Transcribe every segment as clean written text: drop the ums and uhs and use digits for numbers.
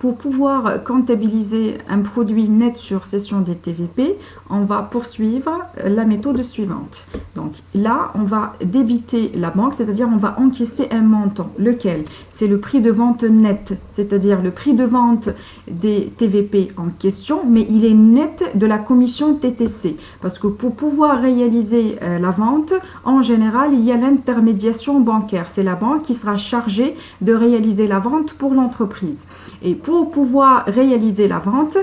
pour pouvoir comptabiliser un produit net sur cession des TVP, on va poursuivre la méthode suivante. Donc là, on va débiter la banque, c'est-à-dire on va encaisser un montant. Lequel? C'est le prix de vente net, c'est-à-dire le prix de vente des TVP en question, mais il est net de la commission TTC. Parce que pour pouvoir réaliser la vente, en général, il y a l'intermédiation bancaire. C'est la banque qui sera chargée de réaliser la vente pour l'entreprise. Et pour pouvoir réaliser la vente,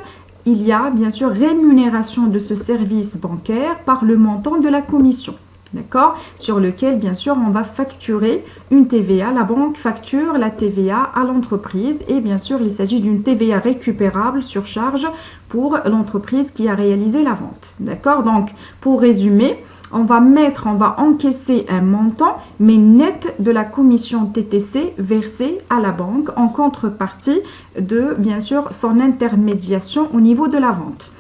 il y a bien sûr rémunération de ce service bancaire par le montant de la commission. D'accord? Sur lequel, bien sûr, on va facturer une TVA. La banque facture la TVA à l'entreprise et bien sûr, il s'agit d'une TVA récupérable sur charge pour l'entreprise qui a réalisé la vente. D'accord? Donc, pour résumer, on va encaisser un montant, mais net de la commission TTC versée à la banque en contrepartie de, bien sûr, son intermédiation au niveau de la vente.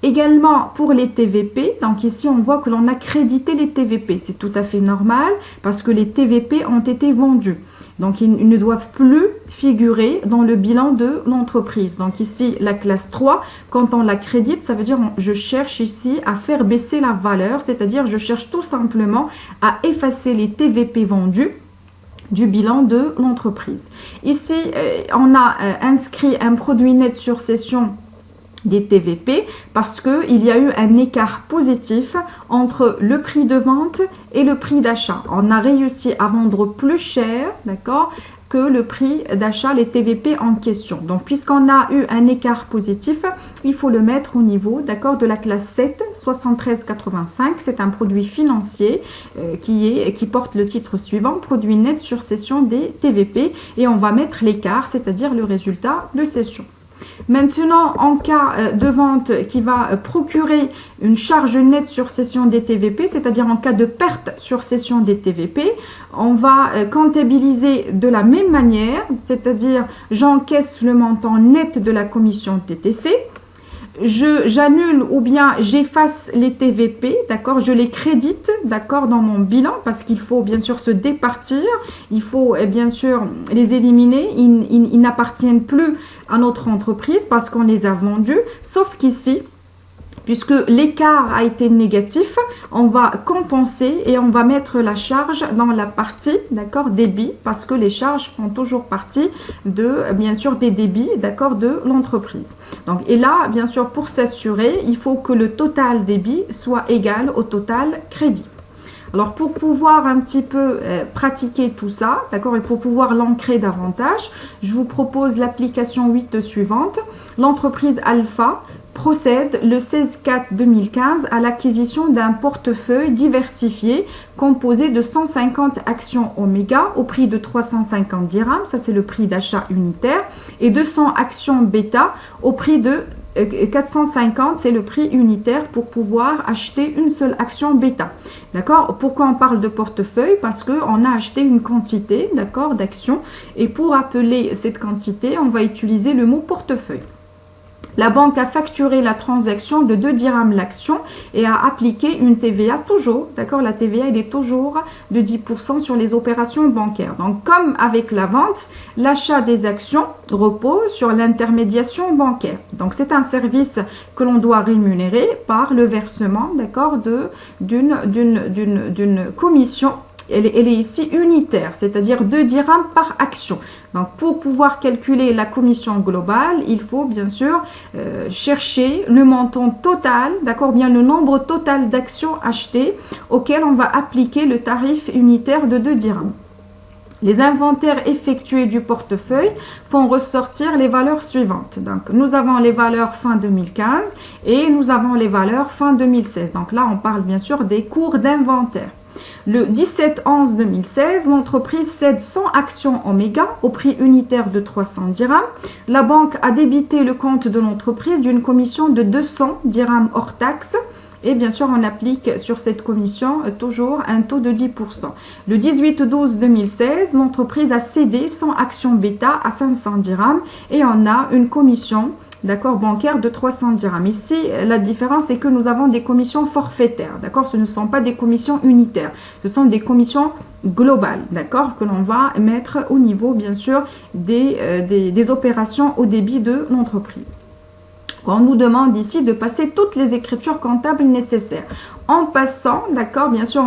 Également pour les TVP, donc ici on voit que l'on a crédité les TVP. C'est tout à fait normal parce que les TVP ont été vendus. Donc, ils ne doivent plus figurer dans le bilan de l'entreprise. Donc, ici, la classe 3, quand on la crédite, ça veut dire je cherche ici à faire baisser la valeur, c'est-à-dire je cherche tout simplement à effacer les TVP vendus du bilan de l'entreprise. Ici, on a inscrit un produit net sur cession des TVP parce qu'il y a eu un écart positif entre le prix de vente et le prix d'achat. On a réussi à vendre plus cher, d'accord, que le prix d'achat, les TVP en question. Donc, puisqu'on a eu un écart positif, il faut le mettre au niveau, d'accord, de la classe 7, 73,85. C'est un produit financier qui porte le titre suivant, produit net sur cession des TVP. Et on va mettre l'écart, c'est-à-dire le résultat de cession. Maintenant, en cas de vente qui va procurer une charge nette sur cession des TVP, c'est-à-dire en cas de perte sur cession des TVP, on va comptabiliser de la même manière, c'est-à-dire j'encaisse le montant net de la commission TTC, j'annule ou bien j'efface les TVP, d'accord, je les crédite, d'accord, dans mon bilan parce qu'il faut bien sûr se départir, il faut bien sûr les éliminer, ils n'appartiennent plus à notre entreprise parce qu'on les a vendus, sauf qu'ici, puisque l'écart a été négatif, on va compenser et on va mettre la charge dans la partie, d'accord, débit, parce que les charges font toujours partie de, bien sûr, des débits, d'accord, de l'entreprise. Donc, et là, bien sûr, pour s'assurer, il faut que le total débit soit égal au total crédit. Alors, pour pouvoir un petit peu pratiquer tout ça, d'accord, et pour pouvoir l'ancrer davantage, je vous propose l'application 8 suivante. L'entreprise Alpha procède le 16/4/2015 à l'acquisition d'un portefeuille diversifié composé de 150 actions Oméga au prix de 350 dirhams, ça c'est le prix d'achat unitaire, et 200 actions Bêta au prix de 450, c'est le prix unitaire pour pouvoir acheter une seule action Bêta. D'accord? Pourquoi on parle de portefeuille? Parce qu'on a acheté une quantité, d'accord, d'actions, et pour appeler cette quantité, on va utiliser le mot portefeuille. La banque a facturé la transaction de 2 dirhams l'action et a appliqué une TVA toujours, d'accord, la TVA elle est toujours de 10% sur les opérations bancaires. Donc comme avec la vente, l'achat des actions repose sur l'intermédiation bancaire. Donc c'est un service que l'on doit rémunérer par le versement, d'accord, d'une commission. Elle est ici unitaire, c'est-à-dire 2 dirhams par action. Donc, pour pouvoir calculer la commission globale, il faut bien sûr chercher le montant total, d'accord, bien le nombre total d'actions achetées auquel on va appliquer le tarif unitaire de 2 dirhams. Les inventaires effectués du portefeuille font ressortir les valeurs suivantes. Donc, nous avons les valeurs fin 2015 et nous avons les valeurs fin 2016. Donc là, on parle bien sûr des cours d'inventaire. Le 17/11/2016, l'entreprise cède 100 actions Oméga au prix unitaire de 300 dirhams. La banque a débité le compte de l'entreprise d'une commission de 200 dirhams hors taxe. Et bien sûr, on applique sur cette commission toujours un taux de 10%. Le 18/12/2016, l'entreprise a cédé 100 actions Bêta à 500 dirhams et on a une commission d'accord, bancaire de 300 dirhams. Ici, la différence c'est que nous avons des commissions forfaitaires, d'accord, ce ne sont pas des commissions unitaires, ce sont des commissions globales, d'accord, que l'on va mettre au niveau, bien sûr, des opérations au débit de l'entreprise. On nous demande ici de passer toutes les écritures comptables nécessaires. En passant, d'accord, bien sûr,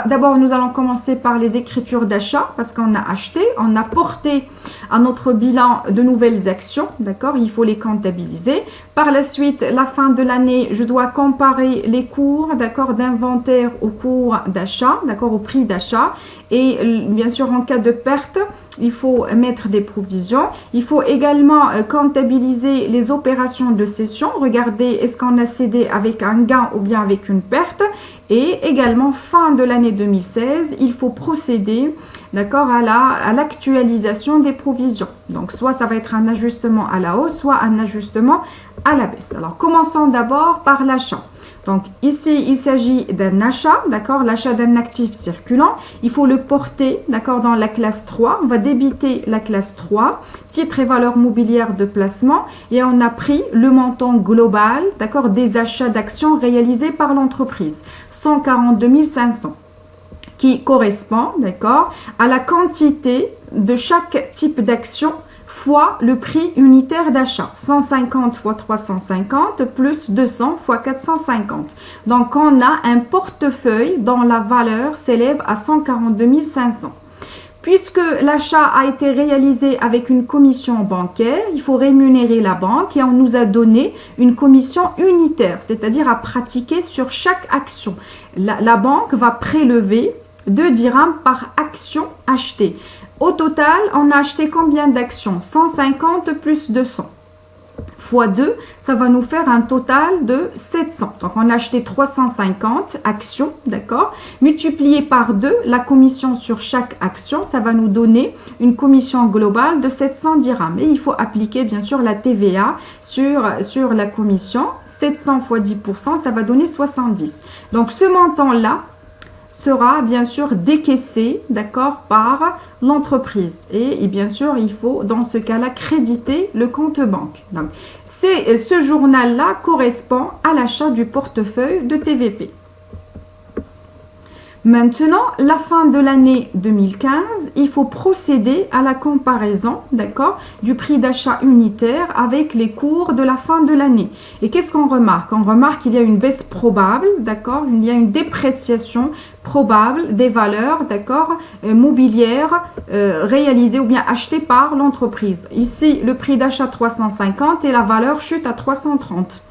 d'abord nous allons commencer par les écritures d'achat parce qu'on a acheté, on a porté à notre bilan de nouvelles actions, d'accord, il faut les comptabiliser. Par la suite, la fin de l'année, je dois comparer les cours, d'accord, d'inventaire au cours d'achat, d'accord, au prix d'achat. Et bien sûr, en cas de perte, il faut mettre des provisions. Il faut également comptabiliser les opérations de cession. Regardez, est-ce qu'on a cédé avec un gain ou bien avec une perte. Et également, fin de l'année 2016, il faut procéder, d'accord, à l'actualisation des provisions. Donc, soit ça va être un ajustement à la hausse, soit un ajustement à la baisse. Alors, commençons d'abord par l'achat. Donc ici, il s'agit d'un achat, d'accord, l'achat d'un actif circulant. Il faut le porter, d'accord, dans la classe 3. On va débiter la classe 3, titres et valeurs mobilières de placement. Et on a pris le montant global, d'accord, des achats d'actions réalisés par l'entreprise, 142 500, qui correspond, d'accord, à la quantité de chaque type d'action fois le prix unitaire d'achat, 150 fois 350 plus 200 fois 450. Donc, on a un portefeuille dont la valeur s'élève à 142 500. Puisque l'achat a été réalisé avec une commission bancaire, il faut rémunérer la banque et on nous a donné une commission unitaire, c'est-à-dire à pratiquer sur chaque action. La banque va prélever 2 dirhams par action achetée. Au total, on a acheté combien d'actions? 150 plus 200 fois 2, ça va nous faire un total de 700. Donc, on a acheté 350 actions, d'accord? Multiplié par 2, la commission sur chaque action, ça va nous donner une commission globale de 700 dirhams. Et il faut appliquer, bien sûr, la TVA sur la commission. 700 fois 10%, ça va donner 70. Donc, ce montant-là sera bien sûr décaissé, d'accord, par l'entreprise. Et bien sûr, il faut dans ce cas-là créditer le compte banque. Donc, ce journal-là correspond à l'achat du portefeuille de TVP. Maintenant, la fin de l'année 2015, il faut procéder à la comparaison, d'accord, du prix d'achat unitaire avec les cours de la fin de l'année. Et qu'est-ce qu'on remarque? On remarque qu'il y a une baisse probable, d'accord, il y a une dépréciation probable des valeurs, d'accord, mobilières réalisées ou bien achetées par l'entreprise. Ici, le prix d'achat 350 et la valeur chute à 330.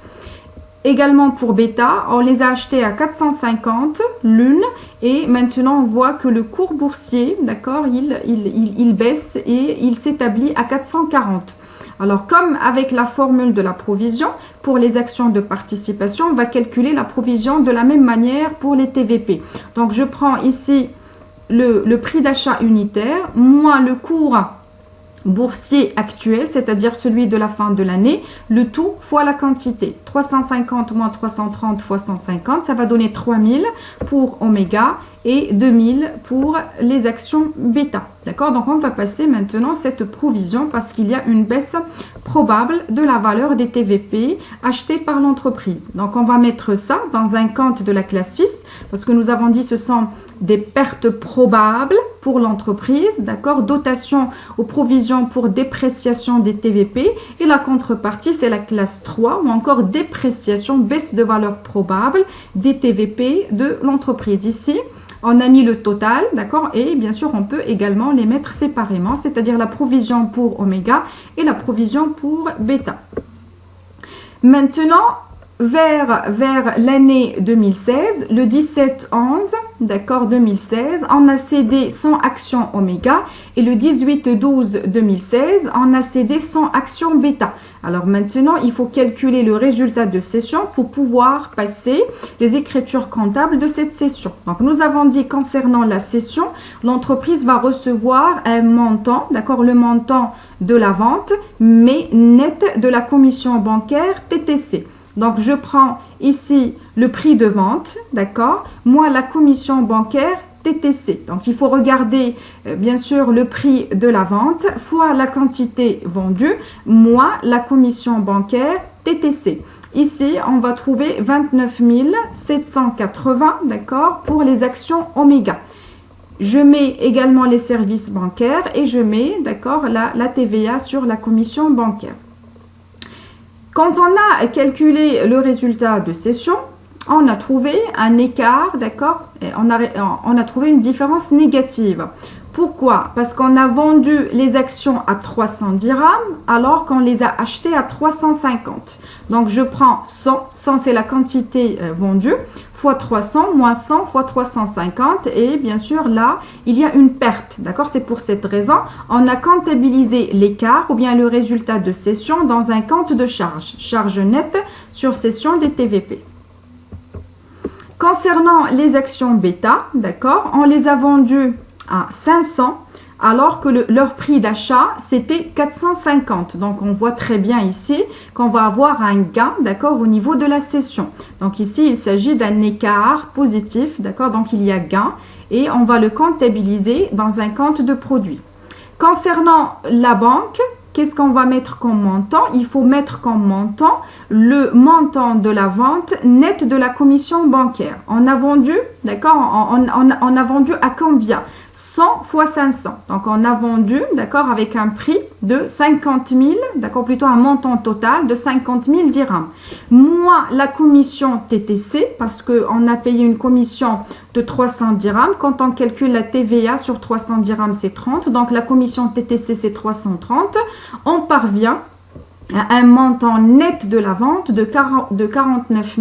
Également pour Beta, on les a achetés à 450 l'une et maintenant on voit que le cours boursier, d'accord, il baisse et il s'établit à 440. Alors comme avec la formule de la provision, pour les actions de participation, on va calculer la provision de la même manière pour les TVP. Donc je prends ici le prix d'achat unitaire moins le cours boursier actuel, c'est-à-dire celui de la fin de l'année, le tout fois la quantité. 350 moins 330 fois 150, ça va donner 3000 pour Oméga et 2000 pour les actions bêta. D'accord? Donc, on va passer maintenant cette provision parce qu'il y a une baisse probable de la valeur des TVP achetés par l'entreprise. Donc, on va mettre ça dans un compte de la classe 6 parce que nous avons dit ce sont des pertes probables pour l'entreprise, d'accord? Dotation aux provisions pour dépréciation des TVP et la contrepartie, c'est la classe 3 ou encore dépréciation, baisse de valeur probable des TVP de l'entreprise. Ici, on a mis le total, d'accord? Et bien sûr, on peut également les mettre séparément, c'est-à-dire la provision pour Oméga et la provision pour Bêta. Maintenant, vers l'année 2016, le 17-11, d'accord, 2016, on a cédé 100 actions Oméga et le 18-12 2016, on a cédé 100 actions Bêta. Alors maintenant, il faut calculer le résultat de cession pour pouvoir passer les écritures comptables de cette cession. Donc, nous avons dit concernant la cession, l'entreprise va recevoir un montant, d'accord, le montant de la vente, mais net de la commission bancaire TTC. Donc, je prends ici le prix de vente, d'accord, moins la commission bancaire TTC. Donc, il faut regarder, bien sûr, le prix de la vente fois la quantité vendue, moins la commission bancaire TTC. Ici, on va trouver 29 780, d'accord, pour les actions Omega. Je mets également les services bancaires et je mets, d'accord, la TVA sur la commission bancaire. Quand on a calculé le résultat de cession, on a trouvé un écart, d'accord, on a trouvé une différence négative. Pourquoi? Parce qu'on a vendu les actions à 300 dirhams alors qu'on les a achetées à 350. Donc, je prends 100, 100 c'est la quantité vendue, fois 300, moins 100 fois 350. Et bien sûr, là, il y a une perte. D'accord? C'est pour cette raison, on a comptabilisé l'écart ou bien le résultat de cession dans un compte de charge. Charge nette sur cession des TVP. Concernant les actions bêta, d'accord, on les a vendues à 500 alors que leur prix d'achat c'était 450. Donc on voit très bien ici qu'on va avoir un gain, d'accord, au niveau de la cession. Donc ici il s'agit d'un écart positif, d'accord, donc il y a gain et on va le comptabiliser dans un compte de produit. Concernant la banque, qu'est-ce qu'on va mettre comme montant? Il faut mettre comme montant le montant de la vente nette de la commission bancaire. On a vendu, d'accord, on a vendu à combien? 100 fois 500. Donc, on a vendu, d'accord, avec un prix de 50 000, d'accord, plutôt un montant total de 50 000 dirhams. Moins la commission TTC, parce qu'on a payé une commission de 300 dirhams. Quand on calcule la TVA sur 300 dirhams, c'est 30. Donc, la commission TTC, c'est 330. On parvient à un montant net de la vente de 49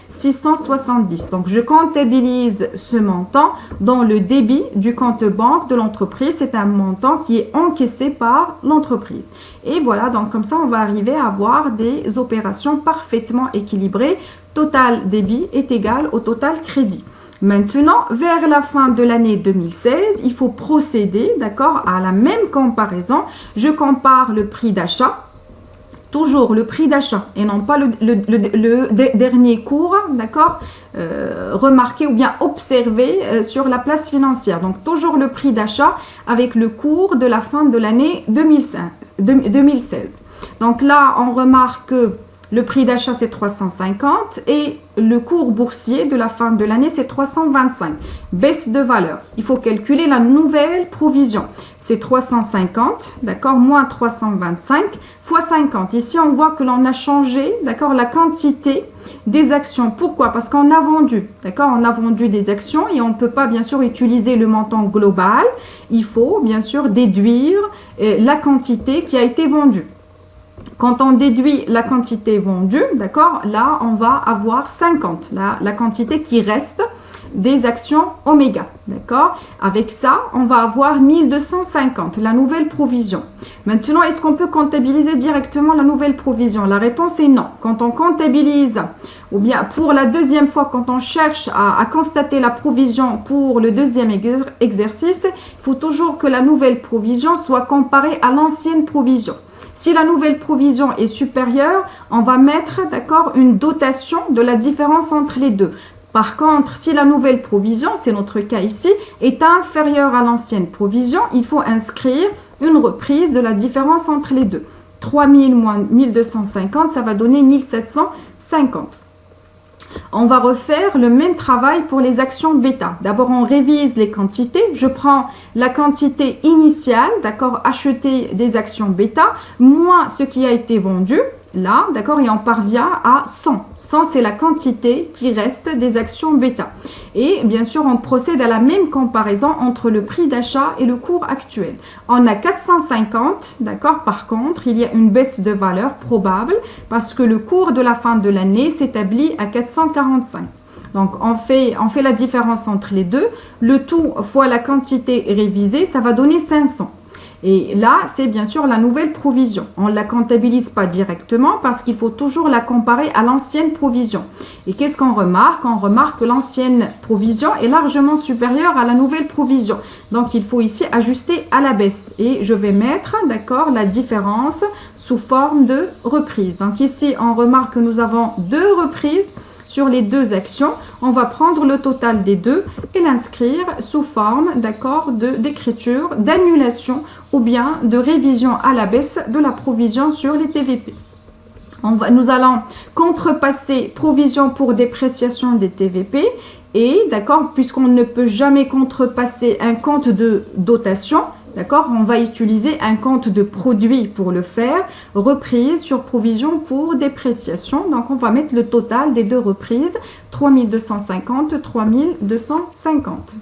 670. Donc, je comptabilise ce montant dans le débit du compte banque de l'entreprise. C'est un montant qui est encaissé par l'entreprise. Et voilà, donc comme ça, on va arriver à avoir des opérations parfaitement équilibrées. Total débit est égal au total crédit. Maintenant, vers la fin de l'année 2016, il faut procéder, d'accord, à la même comparaison. Je compare le prix d'achat, toujours le prix d'achat et non pas le dernier cours, d'accord, remarqué ou bien observé sur la place financière. Donc, toujours le prix d'achat avec le cours de la fin de l'année 2016. Donc là, on remarque que le prix d'achat, c'est 350 et le cours boursier de la fin de l'année, c'est 325. Baisse de valeur. Il faut calculer la nouvelle provision. C'est 350, d'accord, moins 325 fois 50. Ici, on voit que l'on a changé, d'accord, la quantité des actions. Pourquoi? Parce qu'on a vendu, d'accord, on a vendu des actions et on ne peut pas, bien sûr, utiliser le montant global. Il faut, bien sûr, déduire la quantité qui a été vendue. Quand on déduit la quantité vendue, d'accord, là, on va avoir 50, la quantité qui reste des actions Omega, d'accord. Avec ça, on va avoir 1250, la nouvelle provision. Maintenant, est-ce qu'on peut comptabiliser directement la nouvelle provision? La réponse est non. Quand on comptabilise, ou bien pour la deuxième fois, quand on cherche à constater la provision pour le deuxième exercice, il faut toujours que la nouvelle provision soit comparée à l'ancienne provision. Si la nouvelle provision est supérieure, on va mettre, d'accord, une dotation de la différence entre les deux. Par contre, si la nouvelle provision, c'est notre cas ici, est inférieure à l'ancienne provision, il faut inscrire une reprise de la différence entre les deux. 3000 moins 1250, ça va donner 1750. On va refaire le même travail pour les actions bêta. D'abord, on révise les quantités. Je prends la quantité initiale, d'accord, acheter des actions bêta, moins ce qui a été vendu, là, d'accord, et on parvient à 100. 100, c'est la quantité qui reste des actions bêta. Et bien sûr, on procède à la même comparaison entre le prix d'achat et le cours actuel. On a 450, d'accord, par contre, il y a une baisse de valeur probable parce que le cours de la fin de l'année s'établit à 445. Donc, on fait la différence entre les deux. Le tout fois la quantité révisée, ça va donner 500. Et là, c'est bien sûr la nouvelle provision. On ne la comptabilise pas directement parce qu'il faut toujours la comparer à l'ancienne provision. Et qu'est-ce qu'on remarque? On remarque que l'ancienne provision est largement supérieure à la nouvelle provision. Donc, il faut ici ajuster à la baisse. Et je vais mettre, d'accord, la différence sous forme de reprise. Donc, ici, on remarque que nous avons deux reprises sur les deux actions, on va prendre le total des deux et l'inscrire sous forme, d'accord, d'écriture, d'annulation ou bien de révision à la baisse de la provision sur les TVP. Nous allons contrepasser provision pour dépréciation des TVP et, d'accord, puisqu'on ne peut jamais contrepasser un compte de dotation, d'accord, on va utiliser un compte de produit pour le faire, reprise sur provision pour dépréciation. Donc, on va mettre le total des deux reprises, 3250, 3250.